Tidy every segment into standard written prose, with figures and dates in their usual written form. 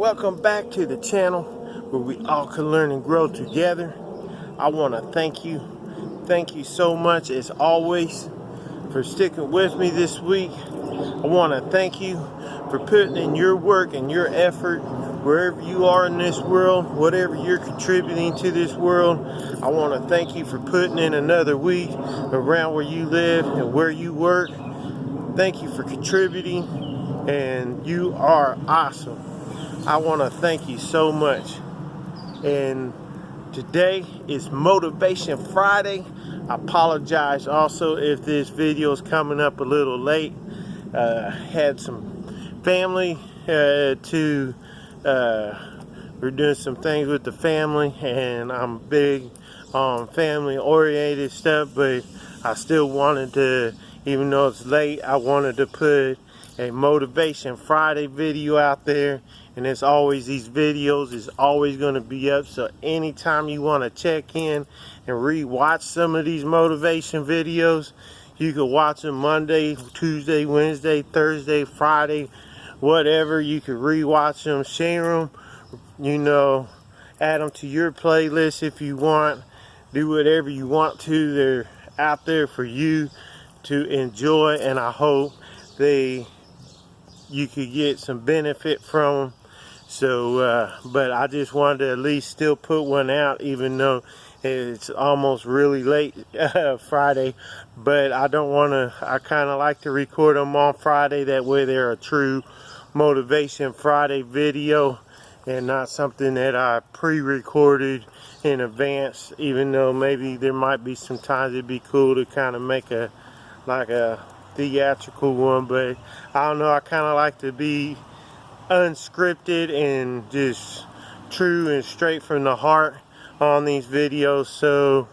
Welcome back to the channel where we all can learn and grow together. I want to thank you so much as always for sticking with me this week. I want to thank you for putting in your work and your effort wherever you are in this world, whatever you're contributing to this world. I want to thank you for putting in another week around where you live and where you work. Thank you for contributing, and you are awesome. I want to thank you so much. And today is Motivation Friday. I apologize also if this video is coming up a little late. Had some family we're doing some things with the family, and I'm big on family oriented stuff, but I still wanted to, even though it's late, I wanted to put a Motivation Friday video out there. And as always, these videos is always going to be up, so anytime you want to check in and re-watch some of these motivation videos, you can watch them Monday, Tuesday, Wednesday, Thursday, Friday, whatever. You can re-watch them, share them, you know, add them to your playlist if you want. Do whatever you want to. They're out there for you to enjoy, and I hope you could get some benefit from them. So, but I just wanted to at least still put one out, even though it's almost really late Friday. But I don't want to, I kind of like to record them on Friday. That way they're a true Motivation Friday video and not something that I pre-recorded in advance, even though maybe there might be some times it'd be cool to kind of make a theatrical one. But I don't know, I kind of like to be unscripted and just true and straight from the heart on these videos. So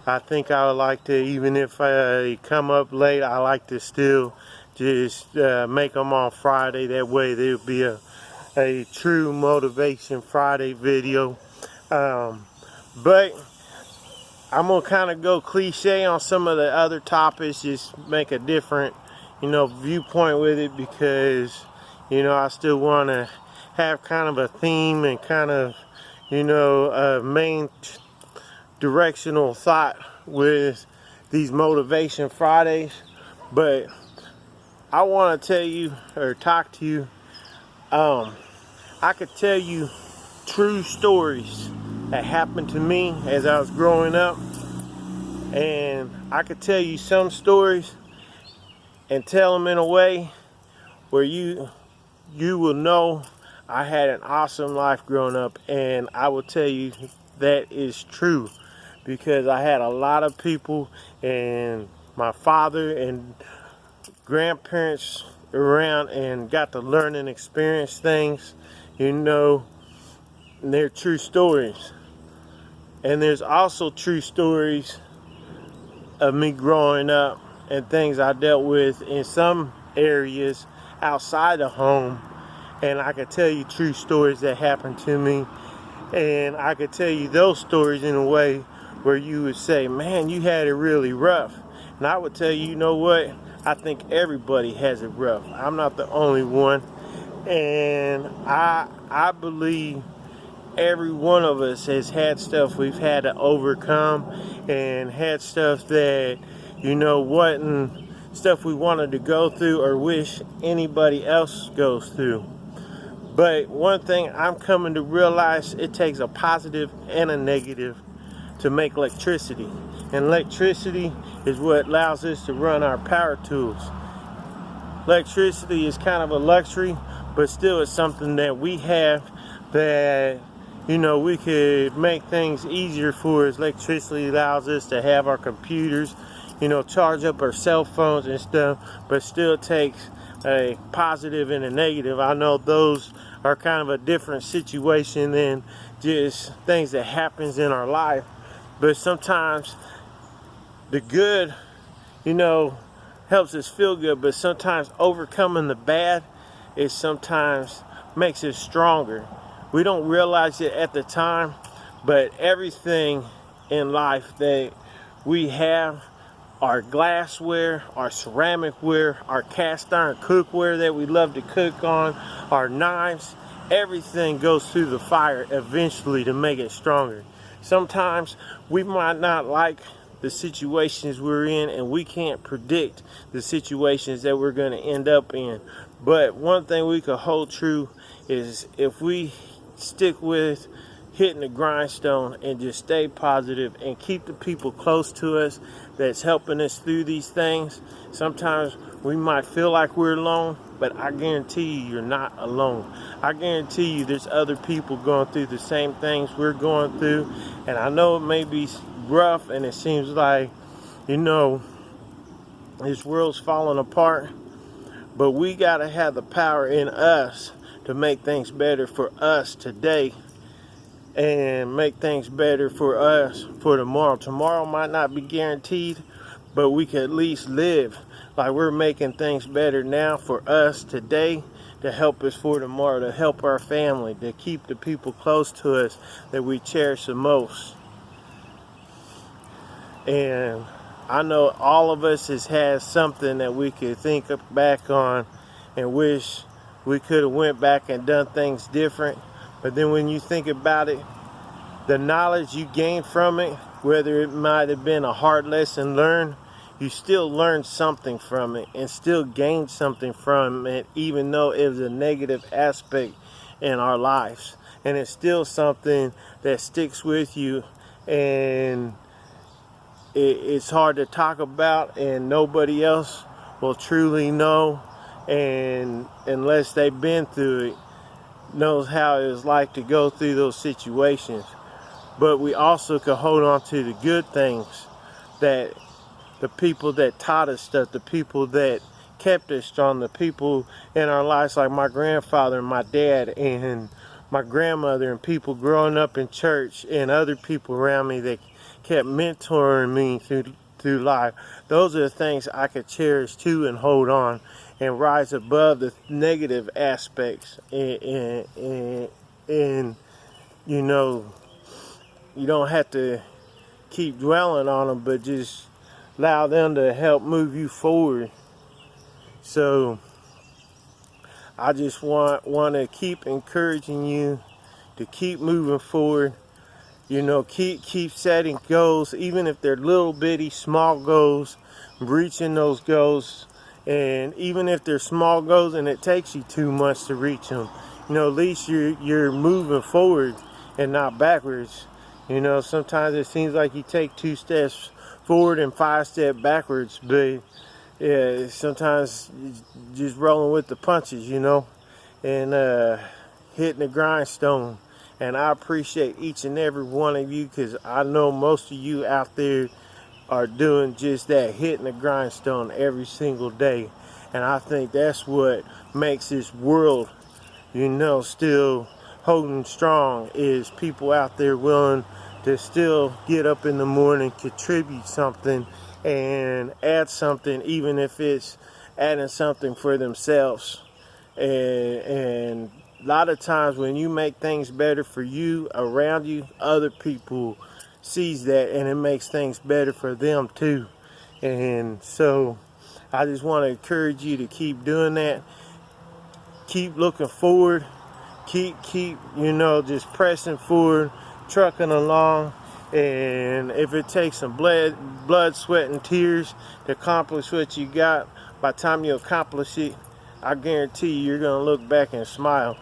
I think I would like to, even if I come up late, I like to still just make them on Friday. That way there'll be a true Motivation Friday video. But I'm gonna kind of go cliche on some of the other topics, just make a different, viewpoint with it, because I still want to have kind of a theme and kind of, a main directional thought with these Motivation Fridays. But I want to tell you, or talk to you, I could tell you true stories that happened to me as I was growing up. And I could tell you some stories and tell them in a way where you will know I had an awesome life growing up. And I will tell you that is true, because I had a lot of people and my father and grandparents around and got to learn and experience things, and they're true stories. And there's also true stories of me growing up and things I dealt with in some areas outside the home. And I could tell you true stories that happened to me, and I could tell you those stories in a way where you would say, man, you had it really rough. And I would tell you, you know what, I think everybody has it rough. I'm not the only one. And I believe every one of us has had stuff we've had to overcome, and had stuff that wasn't stuff we wanted to go through or wish anybody else goes through. But one thing I'm coming to realize, it takes a positive and a negative to make electricity. And electricity is what allows us to run our power tools. Electricity is kind of a luxury, but still it's something that we have that we could make things easier for us. Electricity allows us to have our computers, charge up our cell phones and stuff, but still takes a positive and a negative. I know those are kind of a different situation than just things that happens in our life, but sometimes the good, helps us feel good, but sometimes overcoming the bad sometimes makes us stronger. We don't realize it at the time, but everything in life that we have, our glassware, our ceramicware, our cast iron cookware that we love to cook on, our knives, everything goes through the fire eventually to make it stronger. Sometimes we might not like the situations we're in, and we can't predict the situations that we're going to end up in. But one thing we could hold true is if we stick with hitting the grindstone and just stay positive and keep the people close to us that's helping us through these things. Sometimes we might feel like we're alone, but I guarantee you, you're not alone. I guarantee you there's other people going through the same things we're going through. And I know it may be rough and it seems like, you know, this world's falling apart, but we got to have the power in us to make things better for us today and make things better for us for tomorrow. Tomorrow might not be guaranteed, but we can at least live like we're making things better now for us today to help us for tomorrow, to help our family, to keep the people close to us that we cherish the most. And I know all of us has had something that we could think back on and wish we could have went back and done things different. But then when you think about it, the knowledge you gain from it, whether it might have been a hard lesson learned, you still learned something from it and still gained something from it, even though it was a negative aspect in our lives. And it's still something that sticks with you, and it's hard to talk about, and nobody else will truly know, and unless they've been through it, knows how it was like to go through those situations. But we also can hold on to the good things, that the people that taught us stuff, the people that kept us strong, the people in our lives like my grandfather and my dad and my grandmother, and people growing up in church and other people around me that kept mentoring me through life. Those are the things I could cherish too and hold on and rise above the negative aspects. And you know, you don't have to keep dwelling on them, but just allow them to help move you forward. So I just want to keep encouraging you to keep moving forward. You know, keep setting goals, even if they're little bitty small goals, reaching those goals. And even if they're small goals and it takes you 2 months to reach them, you know, at least you're moving forward and not backwards. You know, sometimes it seems like you take 2 steps forward and 5 steps backwards, but yeah, sometimes just rolling with the punches, you know, and hitting the grindstone. And I appreciate each and every one of you, because I know most of you out there are doing just that, hitting the grindstone every single day. And I think that's what makes this world, you know, still holding strong, is people out there willing to still get up in the morning, contribute something, and add something, even if it's adding something for themselves. And a lot of times when you make things better for you, around you, other people sees that, and it makes things better for them too. And so I just want to encourage you to keep doing that. Keep looking forward. Keep you know, just pressing forward, trucking along. And if it takes some blood, sweat, and tears to accomplish what you got, by the time you accomplish it, I guarantee you're going to look back and smile.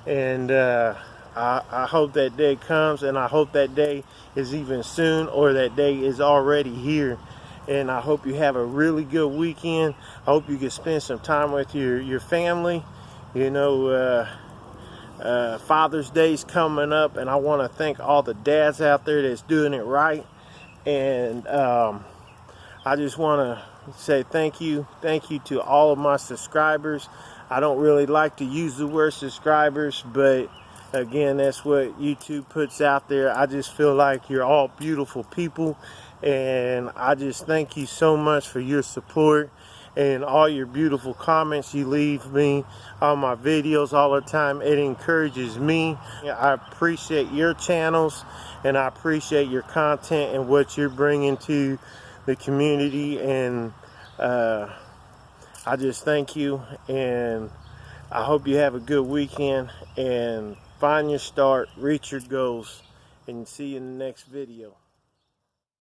And I hope that day comes, and I hope that day is even soon, or that day is already here. And I hope you have a really good weekend. I hope you can spend some time with your family. You know, Father's Day's coming up, and I want to thank all the dads out there that's doing it right. And I just want to say thank you to all of my subscribers. I don't really like to use the word subscribers, but again, that's what YouTube puts out there. I just feel like you're all beautiful people, and I just thank you so much for your support and all your beautiful comments you leave me on my videos all the time. It encourages me. I appreciate your channels, and I appreciate your content and what you're bringing to the community. And I just thank you, and I hope you have a good weekend and find your start, reach your goals, and see you in the next video.